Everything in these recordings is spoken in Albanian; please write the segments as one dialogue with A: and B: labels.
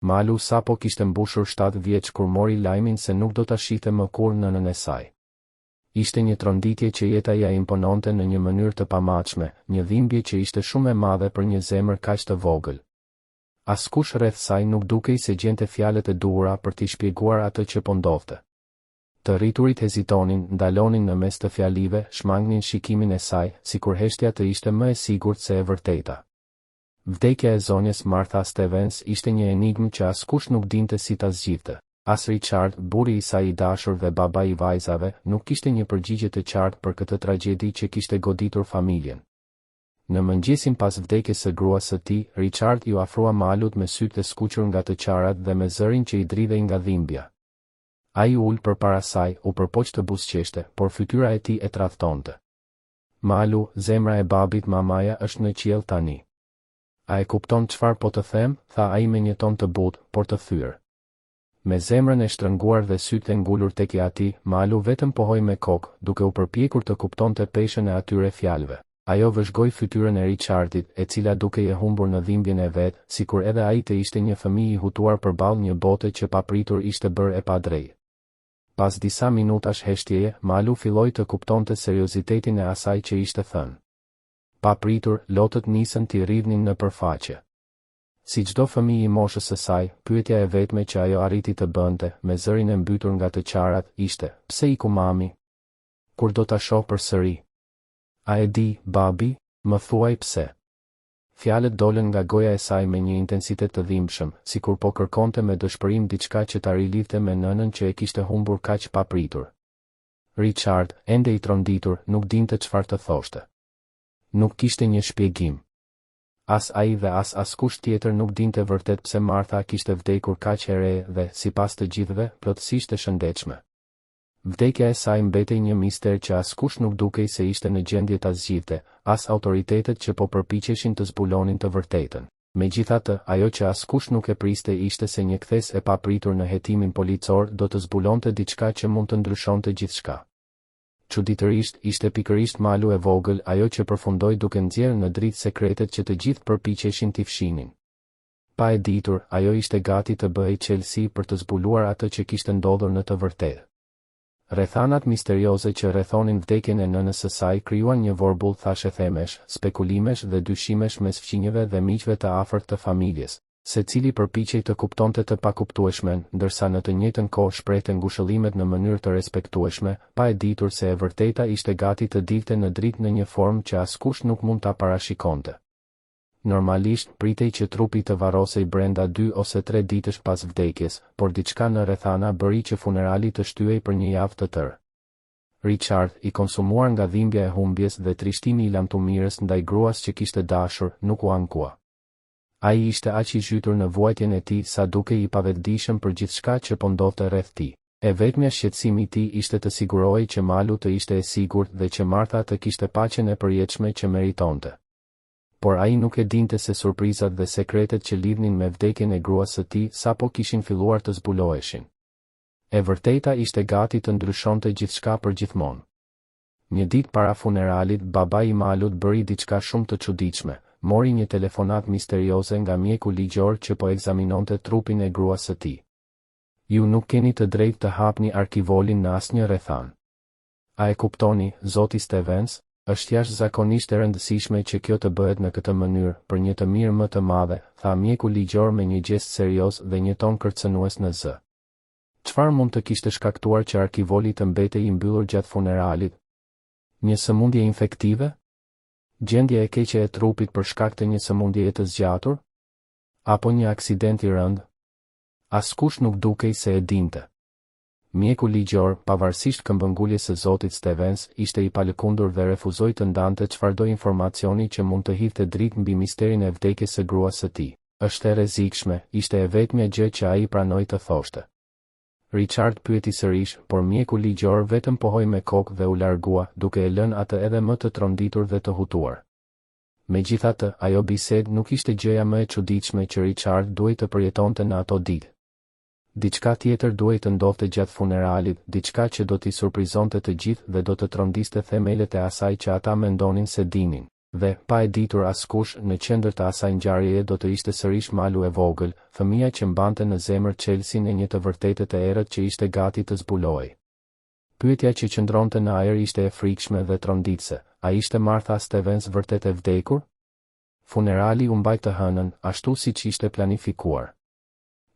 A: Malu sapo kishte mbushur 7 vjeç kur mori lajmin se nuk do ta shihte më kur nënën e saj. Ishte një tronditje që jeta ja impononte në një mënyrë të pamatshme, një dhimbje që ishte shumë e madhe për një zemër kaq të vogël. Askush rreth saj nuk dukej se gjente fjalët e duhura për t'i shpjeguar atë që po ndodhte. Të rriturit hezitonin, ndalonin në mes të fjalive, shmangnin shikimin e saj, sikur heshtja të ishte më e sigurt se e vërteta. Vdekja e zonjës Martha Stevens ishte një enigmë që askush nuk dinte si ta zgjidhte. As Richard, burri i saj i dashur dhe baba i vajzave, nuk kishte një përgjigje të qartë për këtë tragjedi që kishte goditur familjen. Në mëngjesin pas vdekjes së gruas së tij, Richard ju afrua Malut me sytë e skuqur nga të qarat dhe me zërin që i dridhej nga dhimbja. Ai ul përpara saj, u përpoq të buzëqeshte, por fytyra e tij e tradhtonte. Malu, zemra e babit mamaja është në qiell tani. A e kupton çfarë po të them, tha ai me një ton të butë, por të thyrë. Me zemrën e shtrënguar dhe sytë e ngulur tek ati, Malu vetëm pohoi me kokë, duke u përpjekur të kuptonte peshën e atyre fjalëve. Ajo vëzhgoi fytyrën e Richardit, e cila dukej e humbur në dhimbjen e vet, sikur edhe ai të ishte një fëmijë i hutuar përballë një bote që papritur ishte bërë e padrejtë. Pas disa minutash heshtjeje, Malu filloi të kuptonte seriozitetin e asaj që ishte thënë. Papritur, lotët nisën t'i rridhnin në përfaqe. Si çdo fëmijë i moshës së saj, pyetja e vetme që ajo arriti të bënte, me zërin e mbytur nga të qarat, ishte: pse iku mami? Kur do ta shoh përsëri? A e di, babi? Më thuaj pse. Fjalët dolën nga goja e saj me një intensitet të dhimbshëm, sikur po kërkonte me dëshpërim diçka që ta rilidhte me nënën që e kishte humbur kaq papritur. Richard, ende i tronditur, nuk dinte çfarë të thoshte. Nuk kishte një shpjegim. As ai dhe as askush tjetër nuk dinte vërtet pse Martha kishte vdekur kaq e re dhe, sipas të gjithëve, plotësisht e shëndetshme. Vdekja e saj mbetej një mister që askush nuk dukej se ishte në gjendje ta zgjidhte, as autoritetet që po përpiqeshin të zbulonin të vërtetën. Megjithatë, ajo që askush nuk e priste ishte se një kthes e papritur në hetimin policor do të zbulonte diçka që mund të ndryshonte gjithçka. Çuditërisht, ishte pikërisht Malu e vogël ajo që përfundoi duke nxjerrë në dritë sekretet që të gjithë përpiqeshin t'i fshinin. Pa e ditur, ajo ishte gati të bëhej qelësi për të zbuluar atë që kishte ndodhur në të vërtetë. Rrethanat misterioze që rrethonin vdekjen e nënës së saj krijuan një vorbull thashë-themesh, spekulimesh dhe dyshimesh mes fqinjëve dhe miqve të afërt të familjes, secili përpiqej të kuptonte të pakuptueshmen, ndërsa në të njëjtën kohë shprehte ngushëllimet në mënyrë të respektueshme, pa e ditur se e vërteta ishte gati të dilte në dritë në një formë që askush nuk mund ta parashikonte. Normalisht, pritej që trupi të varrosej brenda 2 ose 3 ditësh pas vdekjes, por diçka në rrethana bëri që funerali të shtyhej për një javë të tërë. Richard, i konsumuar nga dhimbja e humbjes dhe trishtimi i lamtumirës ndaj gruas që kishte dashur, nuk u ankua. Ai ishte aq i zhytur në vuajtjen e tij sa dukej i pavetdijshëm për gjithçka që po ndodhte rreth tij. E vetmja shqetësimi i tij ishte të sigurohej që Malu të ishte e sigurt dhe që Martha të kishte paqen e përjetshme që meritonte. Por ai nuk e dinte se surprizat dhe sekretet që lidhnin me vdekjen e gruas së tij sapo kishin filluar të zbuloheshin. E vërteta ishte gati të ndryshonte gjithçka përgjithmonë. Një ditë para funeralit, babai i Malut bëri diçka shumë të çuditshme, mori një telefonat misterioze nga mjeku ligjor që po ekzaminonte trupin e gruas së tij. Ju nuk keni të drejtë të hapni arkivolin në asnjë rrethan. A e kuptoni, zoti Stevens? Është jashtëzakonisht e rëndësishme që kjo të bëhet në këtë mënyrë, për një të mirë më të madhe, tha mjeku ligjor me një gjest serioz dhe një ton kërcënues në zë. Çfarë mund të kishte shkaktuar që arkivoli të mbetej i mbyllur gjatë funeralit? Një sëmundje infektive? Gjendje e keqe e trupit për shkak të një sëmundjeje të zgjatur? Apo një aksident i rënd? Askush nuk dukej se e dinte. Mjeku ligjor, pavarësisht këmbënguljes së zotit Stevens, ishte i palëkundur dhe refuzoi të ndante çfarëdo informacioni që mund të hidhte dritë mbi misterin e vdekjes së gruas së tij. Është e rrezikshme, ishte e vetmja gjë që ai pranoi të thoshte. Richard pyeti sërish, por mjeku ligjor vetëm pohoi me kokë dhe u largua, duke e lënë atë edhe më të tronditur dhe të hutuar. Megjithatë, ajo bisedë nuk ishte gjëja më e çuditshme që Richard duhej të përjetonte në ato ditë. Diçka tjetër duhej të ndodhte gjatë funeralit, diçka që do t'i surprizonte të gjithë dhe do të trondiste themelet e asaj që ata mendonin se dinin. Dhe, pa e ditur askush, në qendër të asaj ngjarjeje do të ishte sërish Malu e vogël, fëmia që mbante në zemër çelësin e një të vërtetet e errët që ishte gati të zbulohej. Pyetja që qëndronte në ajër ishte e frikshme dhe tronditëse: a ishte Martha Stevens vërtet e vdekur? Funerali u mbajt të hënën, ashtu siç ishte planifikuar.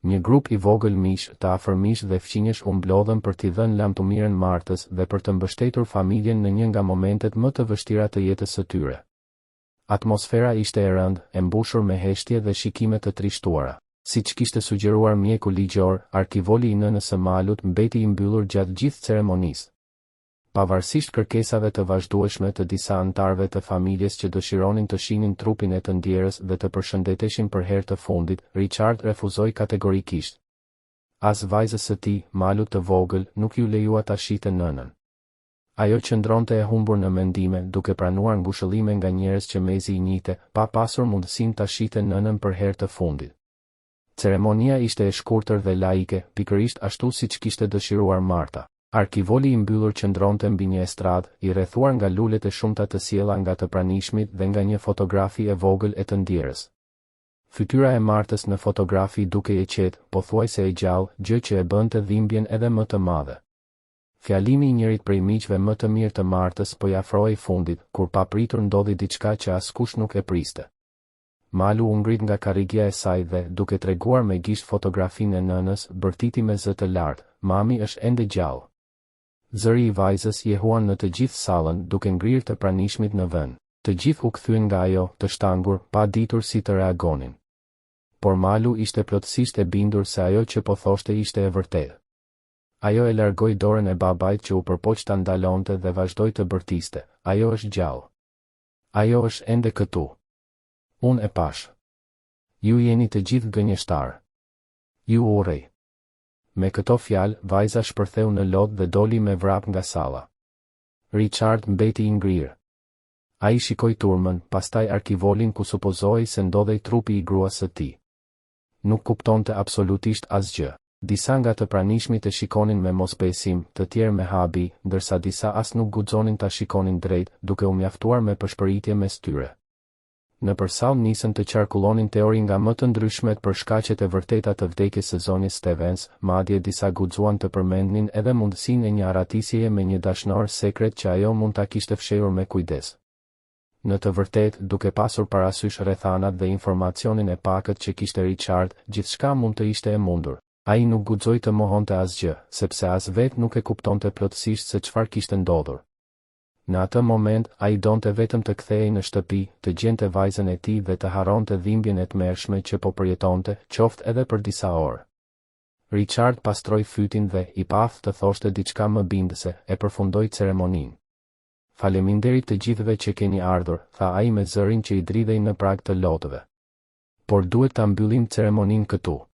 A: Një grup i vogël mish, të afër mish dhe fqinjesh u mblodhen për t'i dhënë lamtumirën Martës dhe për të mbështetur familjen në një nga momentet më të vështira të jetës së tyre. Atmosfera ishte e rëndë, e mbushur me heshtje dhe shikime të trishtuara. Siç kishte sugjeruar mjeku ligjor, arkivoli i nënës së Malut mbeti i mbyllur gjatë gjithë ceremonisë. Pavarësisht kërkesave të vazhdueshme të disa anëtarëve të familjes që dëshironin të shihnin trupin e të ndjerës dhe të përshëndeteshin për herë të fundit, Richard refuzoi kategorikisht. As vajzës së tij, Malut të vogël, nuk ju lejua ta shihte nënën. Ajo qëndronte e humbur në mendime, duke pranuar ngushëllime nga njerëz që mezi i njihte, pa pasur mundësinë ta shihte nënën për herë të fundit. Ceremonia ishte e shkurtër dhe laike, pikërisht ashtu siç kishte dëshiruar Marta. Arkivoli i mbyllur qëndronte mbi një estradë, i rrethuar nga lulet e shumta të sjella nga të pranishmit dhe nga një fotografi e vogël e të ndjerës. Fytyra e Martës në fotografi dukej e qetë, pothuajse e gjallë, gjë që e bënte dhimbjen edhe më të madhe. Fjalimi i njërit prej miqve më të mirë të Martës po i afrohej fundit, kur papritur ndodhi diçka që askush nuk e priste. Malu u ngrit nga karrigja e saj dhe, duke treguar me gisht fotografinë e nënës, bërtiti me zë të lartë: "Mami është ende gjallë." Zëri i vajzës jehuan në të gjithë sallën, duke ngrirë të pranishmit në vend. Të gjithë u kthyen nga ajo, të shtangur, pa ditur si të reagonin. Por Malu ishte plotësisht e bindur se ajo që po thoshte ishte e vërtetë. Ajo e largoi dorën e babait që u përpoq ta ndalonte dhe vazhdoi të bërtiste: "Ajo është gjallë. Ajo është ende këtu. Unë e pash. Ju jeni të gjithë gënjeshtar. Ju urrej." Me këto fjalë, vajza shpërtheu në lodh dhe doli me vrap nga salla. Richard mbeti i ngrirë. Ai shikoi turmën, pastaj arkivolin ku supozoi se ndodhej trupi i gruas së tij. Nuk kuptonte absolutisht asgjë. Disa nga të pranishmit e shikonin me mosbesim, të tjerë me habi, ndërsa disa as nuk guxonin ta shikonin drejt, duke u mjaftuar me përshpëritje mes tyre. Nëpër sallë nisën të qarkullonin teori nga më të ndryshmet për shkaqet e vërteta të vdekjes së zonjës Stevens, madje disa guxuan të përmendnin edhe mundësinë e një arratisjeje me një dashnor sekret që ajo mund ta kishte fshehur me kujdes. Në të vërtetë, duke pasur parasysh rrethanat dhe informacionin e pakët që kishte Richard, gjithçka mund të ishte e mundur. Ai nuk guxoi të mohonte asgjë, sepse as vetë nuk e kuptonte plotësisht se çfarë kishte ndodhur. Në atë moment, ai donte vetëm të kthehej në shtëpi, të gjente vajzën e tij dhe të harronte dhimbjen e tmerrshme që po përjetonte, qoftë edhe për disa orë. Richard pastroi fytin dhe, i paf të thoshte diçka më bindëse, e përfundoi ceremoninë. "Faleminderit të gjithëve që keni ardhur," tha ai me zërin që i dridhej në prag të lotëve. "Por duhet ta mbyllim ceremoninë këtu.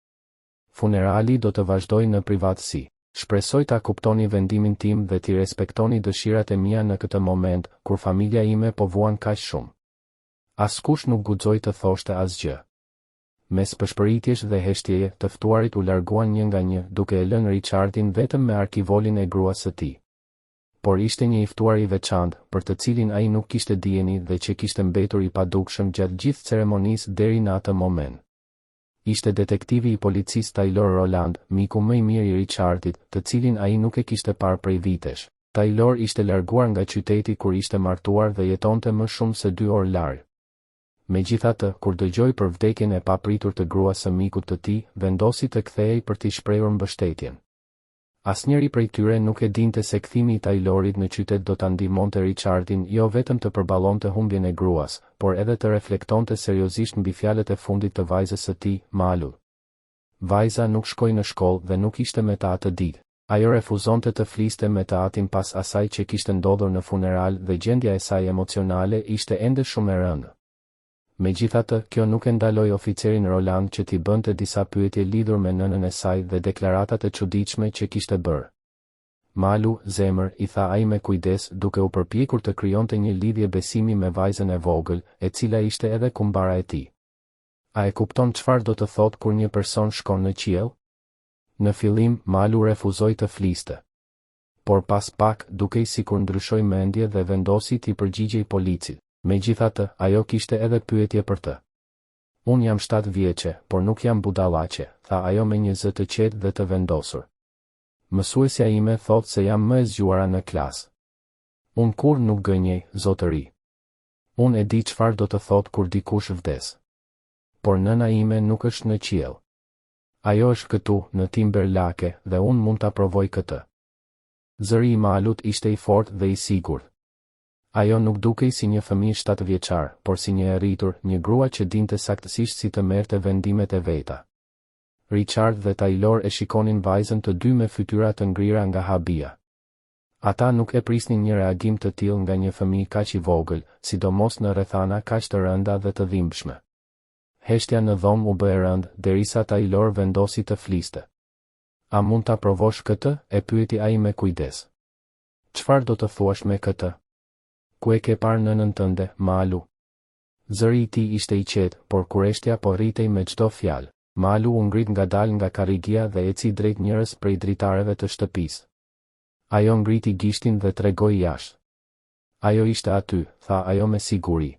A: Funerali do të vazhdojë në privatësi. Shpresoj ta kuptoni vendimin tim dhe t'i respektoni dëshirat e mia në këtë moment, kur familja ime po vuan kaq shumë." Askush nuk guxoi të thoshte asgjë. Mes përshpëritjesh dhe heshtjeje, të ftuarit u larguan një nga një, duke e lënë Richardin vetëm me arkivolin e gruas së tij. Por ishte një i ftuar i veçantë, për të cilin ai nuk kishte dijeni dhe që kishte mbetur i padukshëm gjatë gjithë ceremonisë deri në atë moment. Ishte detektivi i policisë Taylor Roland, miku më i mirë i Richardit, të cilin ai nuk e kishte parë prej vitesh. Taylor ishte larguar nga qyteti kur ishte martuar dhe jetonte më shumë se 2 orë larg. Megjithatë, kur dëgjoi për vdekjen e papritur të gruas së mikut të tij, vendosi të kthehej për t'i shprehur mbështetjen. Asnjëri prej tyre nuk e dinte se kthimi i Taylorit në qytet do ta ndihmonte Richardin jo vetëm të përballonte humbjen e gruas, por edhe të reflektonte seriozisht mbi fjalët e fundit të vajzës së tij, Malu. Vajza nuk shkoi në shkollë dhe nuk ishte me ta atë ditë. Ajo refuzonte të fliste me të atin pas asaj që kishte ndodhur në funeral dhe gjendja e saj emocionale ishte ende shumë e rëndë. Megjithatë, kjo nuk e ndaloi oficerin Roland që t'i bënte disa pyetje lidhur me nënën e saj dhe deklaratat e çuditshme që kishte bërë. "Malu, zemër," i tha ai me kujdes, duke u përpjekur të krijonte një lidhje besimi me vajzën e vogël, e cila ishte edhe kumbara e tij. "A e kupton çfarë do të thotë kur një person shkon në qiell?" Në fillim, Malu refuzoi të fliste. Por pas pak, dukej sikur ndryshoi mendje dhe vendosi t'i përgjigjej policit. Megjithatë, ajo kishte edhe pyetje për të. Unë jam 7 vjeçe, por nuk jam budallaqe, tha ajo me një zë të qetë dhe të vendosur. Mësuesja ime thot se jam më e zgjuara në klasë. Unë kur nuk gënjej, zotëri. Unë e di çfarë do të thot kur dikush vdes. Por nëna ime nuk është në qiell. Ajo është këtu, në Timberlake, dhe unë mund ta provoj këtë. Zëri i Malut ishte i fortë dhe i sigurt. Ajo nuk dukej si një fëmijë 7 vjeçar, por si një e rritur, një grua që dinte saktësisht si të merrte vendimet e veta. Richard dhe Taylor e shikonin vajzën të dy me fytyra të ngrira nga habia. Ata nuk e prisnin një reagim të tillë nga një fëmijë kaq i vogël, sidomos në rrethana kaq të rënda dhe të dhimbshme. Heshtja në dhomë u bë e rëndë, derisa Taylor vendosi të fliste. A mund ta provosh këtë? E pyeti ai me kujdes. Çfarë do të thuash me këtë? Ku e ke parë nënën tënde, Malu? Zëri i tij ishte i qetë, por kurreshtja po rritej me çdo fjalë. Malu u ngrit ngadalë nga karrigia dhe eci drejt njërës prej dritareve të shtëpisë. Ajo ngriti gishtin dhe tregoi jashtë. Ajo ishte aty, tha ajo me siguri.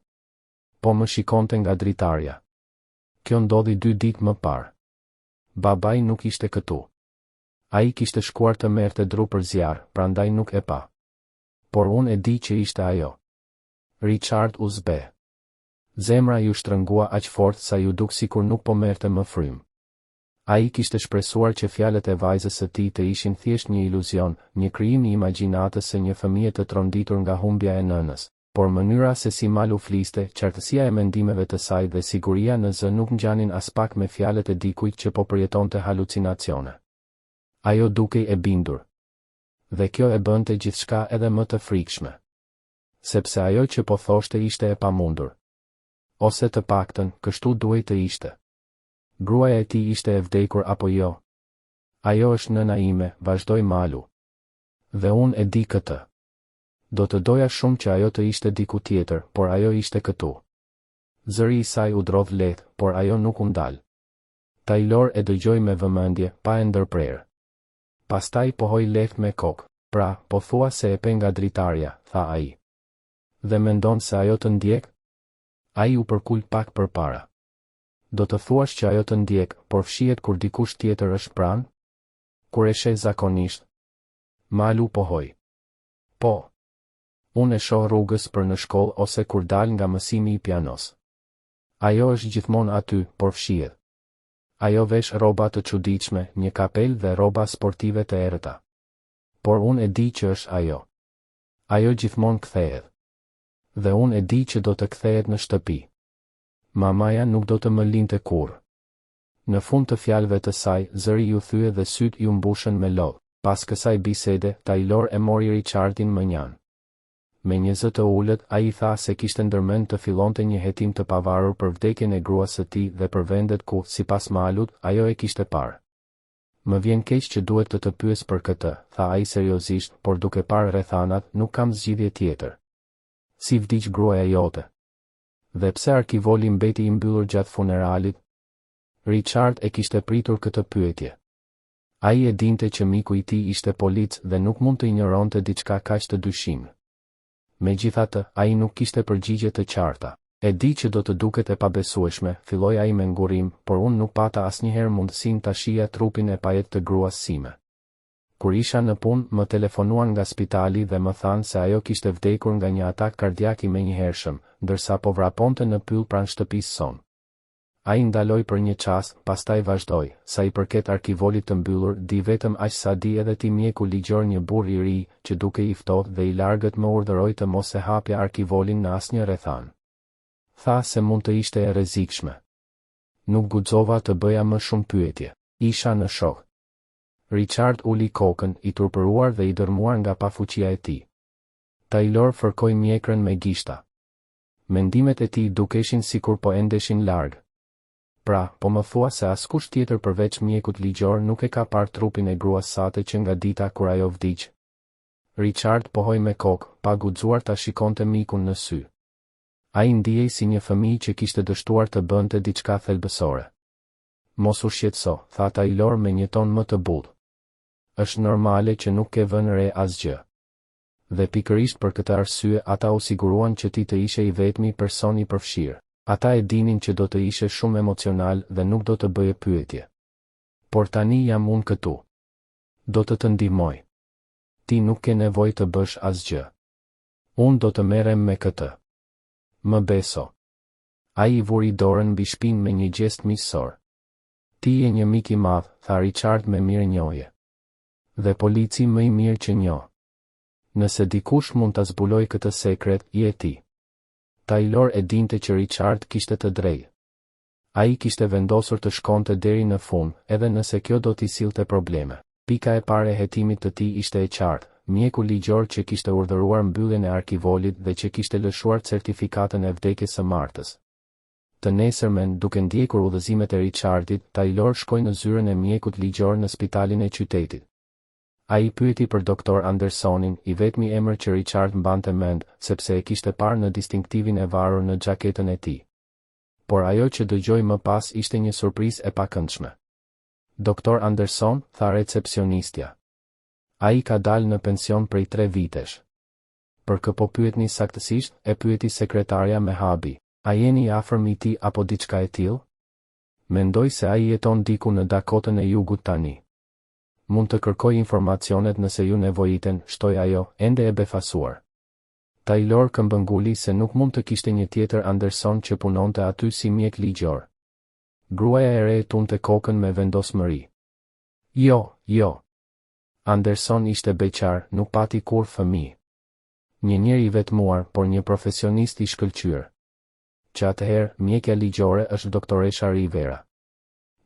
A: Po më shikonte nga dritarja. Kjo ndodhi 2 ditë më parë. Babai nuk ishte këtu. Ai kishte shkuar të merrte dru për zjarr, prandaj nuk e pa. Por unë e di që ishte ajo. Richard u zbe. Zemra ju shtrëngua aq fort sa ju duk sikur nuk po merrte më frym. Ai kishte shpresuar që fjalët e vajzës së tij të ishin thjesht një iluzion, një krijim i imagjinatës së një fëmie të tronditur nga humbja e nënës, por mënyra se si Malu fliste, qartësia e mendimeve të saj dhe siguria në zë nuk ngjanin as pak me fjalët e dikujt që po përjetonte halucinacione. Ajo dukej e bindur. Dhe kjo e bënte gjithçka edhe më të frikshme. Sepse ajo që po thoshte ishte e pamundur. Ose të paktën, kështu duhej të ishte. Gruaja e tij ishte e vdekur apo jo? Ajo është nëna ime, vazhdoi Malu. Dhe unë e di këtë. Do të doja shumë që ajo të ishte diku tjetër, por ajo ishte këtu. Zëri i saj u drodh lehtë, por ajo nuk u ndal. Taylor e dëgjoi me vëmendje, pa e ndërprerë. Pastaj pohoi lehtë me kokë. Pra, po thua se e pe nga dritarja, tha ai. Dhe mendon se ajo të ndjek? Ai u përkul pak përpara. Do të thuash që ajo të ndjek, por fshihet kur dikush tjetër është pranë? Kur e sheh zakonisht? Malu pohoi. Po. Unë e shoh rrugës për në shkollë ose kur dal nga mësimi i pianos. Ajo është gjithmonë aty, por fshihet. Ajo vesh rroba të çuditshme, një kapel dhe rroba sportive të errëta. Por unë e di që është ajo. Ajo gjithmonë kthehet. Dhe unë e di që do të kthehet në shtëpi. Mamaja nuk do të më linte kurrë. Në fund të fjalëve të saj, zëri ju thye dhe syt ju mbushën me lodh. Pas kësaj bisede, Taylor e mori Richardin më njanë. Me një zë të ulët, ai i tha se kishte ndërmend të fillonte një hetim të pavarur për vdekjen e gruas së tij dhe për vendet ku, sipas Malut, ajo e kishte parë. Më vjen keq që duhet të të pyes për këtë, tha ai seriozisht, por duke parë rrethanat, nuk kam zgjidhje tjetër. Si vdiq gruaja jote? Dhe pse arkivoli mbeti i mbyllur gjatë funeralit? Richard e kishte pritur këtë pyetje. Ai e dinte që miku i tij ishte polic dhe nuk mund të injoronte diçka kaq të dyshim. Megjithatë, ai nuk kishte përgjigje të qarta. E di që do të duket e pabesueshme, filloi ai me ngurim, por unë nuk pata asnjëherë mundësinë ta shija trupin e pajet të gruas sime. Kur isha në punë, më telefonuan nga spitali dhe më thanë se ajo kishte vdekur nga një atak kardiak i menjëhershëm, ndërsa po vraponte në pyll pranë shtëpisë son. Ai ndaloi për një çast, pastaj vazhdoi, sa i përket arkivolit të mbyllur, di vetëm aq sa di edhe ti mjeku ligjor një burr i ri, që duke i ftohtë dhe i largët më urdhëroi të mos e hapja arkivolin në asnjë rrethan. Tha se mund të ishte e rrezikshme. Nuk guxova të bëja më shumë pyetje. Isha në shok. Richard uli kokën, i turpëruar dhe i dërmuar nga pafuqia e tij. Taylor fërkoi mjekrën me gishta. Mendimet e tij dukeshin sikur po endeshin larg. Pra, po më thua se askush tjetër përveç mjekut ligjor nuk e ka parë trupin e gruas sate që nga dita kur ajo vdiq. Richard pohoi me kokë, pa guxuar ta shikonte mikun në sy. Ai ndihej si një fëmijë që kishte dështuar të bënte diçka thelbësore. Mos u shqetëso, tha Taylor me një ton më të butë. Është normale që nuk ke vënë re asgjë. Dhe pikërisht për këtë arsye ata u siguruan që ti të ishe i vetmi person i përfshirë. Ata e dinin që do të ishe shumë emocional dhe nuk do të bëje pyetje. Por tani jam unë këtu. Do të ndihmoj. Ti nuk ke nevojë të bësh asgjë. Unë do të merrem me këtë. Më beso. Ai i vuri dorën mbi shpinë me një gjest miqësor. Ti je një mik i madh, tha Richard me mirënjohje. Dhe polici më i mirë që njoh. Nëse dikush mund ta zbuloj këtë sekret, je ti. Taylor e dinte që Richard kishte të drejtë. Ai kishte vendosur të shkonte deri në fund, edhe nëse kjo do t'i sillte probleme. Pika e parë e hetimit të tij ishte e qartë, mjeku ligjor që kishte urdhëruar mbylljen e arkivolit dhe që kishte lëshuar certifikatën e vdekjes së Martës. Të nesërmen, duke ndjekur udhëzimet e Richardit, Taylor shkoi në zyrën e mjekut ligjor në spitalin e qytetit. Ai pyeti për doktor Andersonin, i vetmi emër që Richard mbante mend, sepse e kishte parë në distinktivin e varur në xhaketën e tij. Por ajo që dëgjoi më pas ishte një surprizë e pakëndshme. Doktor Anderson, tha recepcionistja. Ai ka dalë në pension prej 3 vitesh. Për kë po pyetni saktësisht, e pyeti sekretarja me habi. A jeni afër i tij apo diçka e tillë? Mendoj se ai jeton diku në Dakotën e Jugut tani. Mund të kërkoj informacionet nëse ju nevojiten, shtoi ajo, ende e befasuar. Taylor këmbënguli se nuk mund të kishte një tjetër Anderson që punonte aty si mjek ligjor. Gruaja e re tunte kokën me vendosmëri. Jo. Anderson ishte beqar, nuk pati kur fëmijë. Një njeri i vetmuar, por një profesionist i shkëlqyer. Që atëherë, mjekja ligjore është doktoresha Rivera.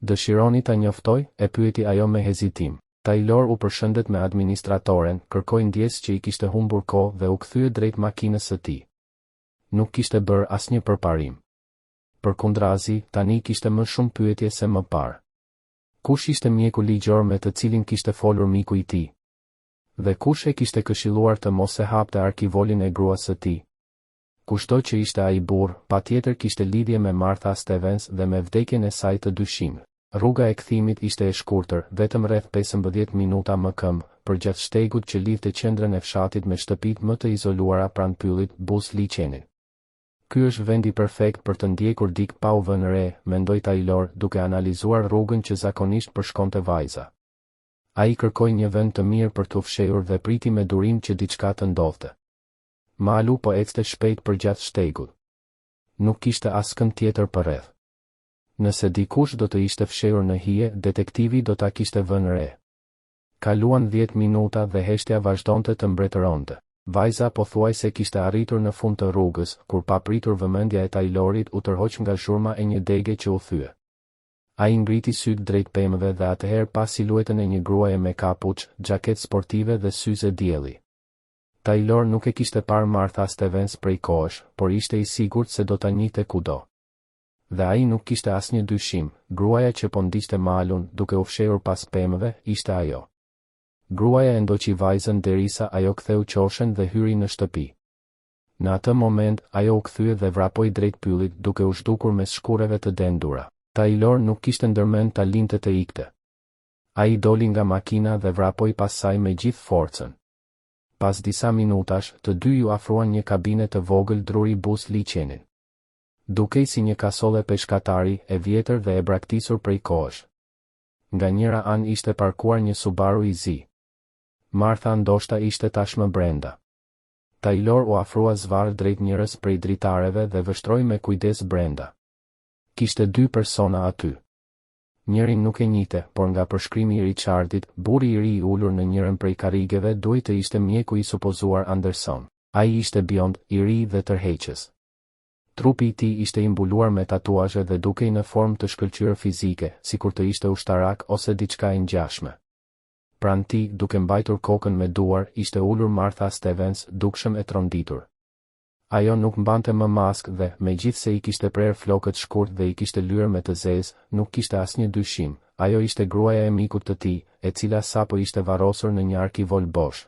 A: Dëshironi ta njoftoj, e pyeti ajo me hezitim. Taylor u përshëndet me administratoren, kërkoi ndjes që i kishte humbur kohë dhe u kthye drejt makinës së tij. Nuk kishte bërë asnjë përparim. Përkundrazi, tani kishte më shumë pyetje se më parë. Kush ishte mjeku ligjor me të cilin kishte folur miku i tij? Dhe kush e kishte këshilluar të mos e hapte arkivolin e gruas së tij? Kushto që ishte ai burr, patjetër kishte lidhje me Martha Stevens dhe me vdekjen e saj të dyshimit. Rruga e kthimit ishte e shkurtër, vetëm rreth 15 minuta më këmbë, përgjatë shtegut që lidhte qendrën e fshatit me shtëpitë më të izoluara pranë pyllit Bus Liçenit. Ky është vendi perfekt për të ndjekur dik pa u vënë re, mendoi Taylor, duke analizuar rrugën që zakonisht përshkonte vajza. Ai kërkoi një vend të mirë për të fshehur dhe priti me durim që diçka të ndodhte. Malu po ecte shpejt përgjatë shtegut. Nuk kishte askënd tjetër përreth. Nëse dikush do të ishte fshehur në hije, detektivi do ta kishte vënë re. Kaluan 10 minuta dhe heshtja vazhdonte të mbretëronte. Vajza pothuajse kishte arritur në fund të rrugës, kur papritur vëmendja e Taylorit u tërhoq nga zhurma e një dege që u thye. Ai ngriti syt drejt pemëve dhe atëherë pa siluetën e një gruaje me kapuç, xhaketë sportive dhe syze dielli. Taylor nuk e kishte parë Martha Stevens prej kohësh, por ishte i sigurt se do ta njihte kudo. Dhe ai nuk kishte asnjë dyshim, gruaja që po ndiqte malun, duke u fshehur pas pemëve, ishte ajo. Gruaja e ndoqi vajzën derisa ajo ktheu qoshen dhe hyri në shtëpi. Në atë moment, ajo u kthye dhe vrapoi drejt pyllit, duke u zhdukur mes shkureve të dendura. Taylor nuk kishte ndërmend ta linte të ikte. Ai doli nga makina dhe vrapoi pas saj me gjithë forcën. Pas disa minutash, të dy ju afruan një kabine të vogël druri Bus Liçenit. Dukej si një kasole peshkatari, e vjetër dhe e braktisur prej kohësh. Nga njëra anë ishte parkuar një Subaru i zi. Martha ndoshta ishte tashmë brenda. Taylor u afrua zvarr drejt njërës prej dritareve dhe vështroi me kujdes brenda. Kishte 2 persona aty. Njërin nuk e njihte, por nga përshkrimi i Richardit, burri i ri i ulur në njërin prej karrigeve duhet të ishte mjeku i supozuar Anderson. Ai ishte biond, i ri dhe tërheqës. Trupi i tij ishte i mbuluar me tatuazhe dhe dukej në formë të shkëlqyer fizike, sikur të ishte ushtarak ose diçka e ngjashme. Pranë tij, duke mbajtur kokën me duar, ishte ulur Martha Stevens, dukshëm e tronditur. Ajo nuk mbante më mask dhe, megjithse i kishte prerë flokët shkurt dhe i kishte lyer me të zezë, nuk kishte asnjë dyshim, ajo ishte gruaja e mikut të tij, e cila sapo ishte varrosur në një arkivol bosh.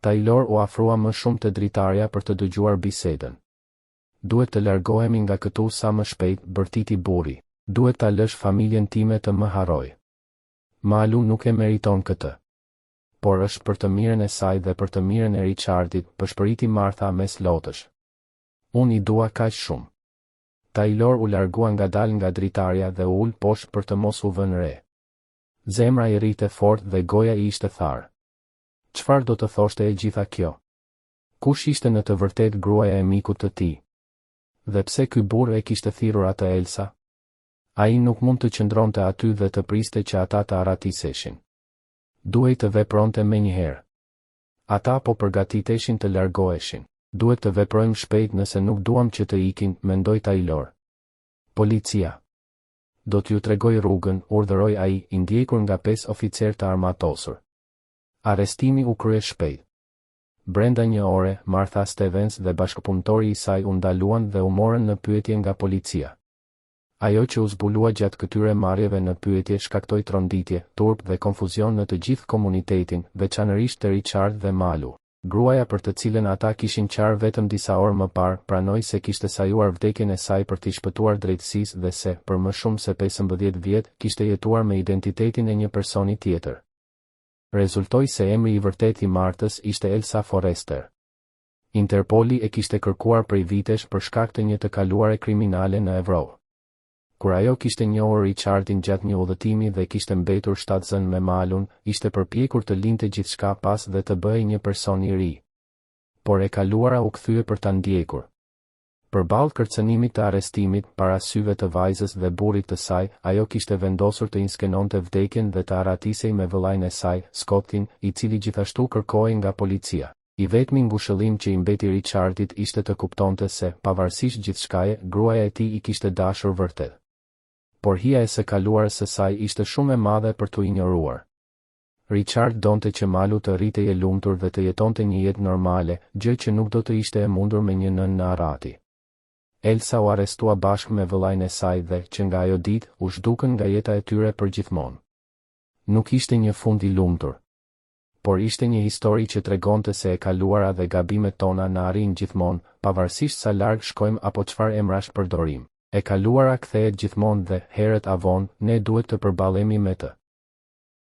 A: Taylor u afrua më shumë te dritarja për të dëgjuar bisedën. Duhet të largohemi nga këtu sa më shpejt, bërtiti burri. Duhet ta lësh familjen time të më harroj. Malu nuk e meriton këtë. por është për të mirën e saj dhe për të mirën e Richardit, përshpëriti Martha mes lotësh. Unë I dua kaq shumë. Taylor u largua ngadalë nga dritarja dhe u ul poshtë për të mos u vënë re. Zemra I rrite fort dhe goja I ishte tharë. Çfarë do të thoshte e gjitha kjo? Kush ishte në të vërtet gruaja e mikut të tij? Dhe pse ky burr e kishte thirrur atë Elsa? Ai nuk mund të qëndronte aty dhe të priste që ata të aratiseshin. Duhej të vepronte menjëherë. Ata po përgatiteshin të largoheshin. Duhet të veprojmë shpejt nëse nuk duam që të ikin, mendoi Taylor. Policia. Do t'ju tregoj rrugën, urdhëroi ai, I ndjekur nga 5 oficer të armatosur. Arrestimi u krye shpejt. Brenda një ore, Martha Stevens dhe bashkëpunëtori I saj u ndaluan dhe u morën në pyetje nga policia. Ajo që u zbulua gjatë këtyre marrjeve në pyetje shkaktoi tronditje, turp dhe konfuzion në të gjithë komunitetin, veçanërisht te Richard dhe Malu. Gruaja për të cilën ata kishin qarë vetëm disa orë më parë, pranoi se kishte sajuar vdekjen e saj për t'i shpëtuar drejtësisë dhe se, për më shumë se 15 vjet, kishte jetuar me identitetin e një personi tjetër. Rezultoi se emri I vërtet I Martës ishte Elsa Forrester. Interpoli e kishte kërkuar prej vitesh për shkak të një të kaluare kriminale në Evropë. Kur ajo kishte njohur Richardin gjatë një udhëtimi dhe kishte mbetur shtatzën me Malun, ishte përpjekur të linte gjithçka pas dhe të bëhej një person I ri. Por e kaluara u kthye për ta ndjekur. Përballë kërcënimit të arrestimit para syve të vajzës dhe burrit të saj, ajo kishte vendosur të inskenonte vdekjen dhe të aratisej me vëllain e saj, Scottin, I cili gjithashtu kërkohej nga policia. I vetmi ngushëllim që I mbeti Richardit ishte të kuptonte se, pavarësisht gjithçkaje, gruaja e tij I kishte dashur vërtet. Por hija e së kaluarës së saj ishte shumë e madhe për t'u injoruar. Richard donte që Malu të rritej e lumtur dhe të jetonte një jetë normale, gjë që nuk do të ishte e mundur me një nën në Arati. Elsa u arrestua bashkë me vëllain e saj dhe, që nga ajo ditë, u zhdukën nga jeta e tyre përgjithmonë. Nuk ishte një fund I lumtur, por ishte një histori që tregonte se e kaluara dhe gabimet tona na arrin gjithmonë, pavarësisht sa larg shkojmë apo çfarë emrash përdorim. E kaluara kthehet gjithmonë dhe, herët avon, ne duhet të përballemi me të.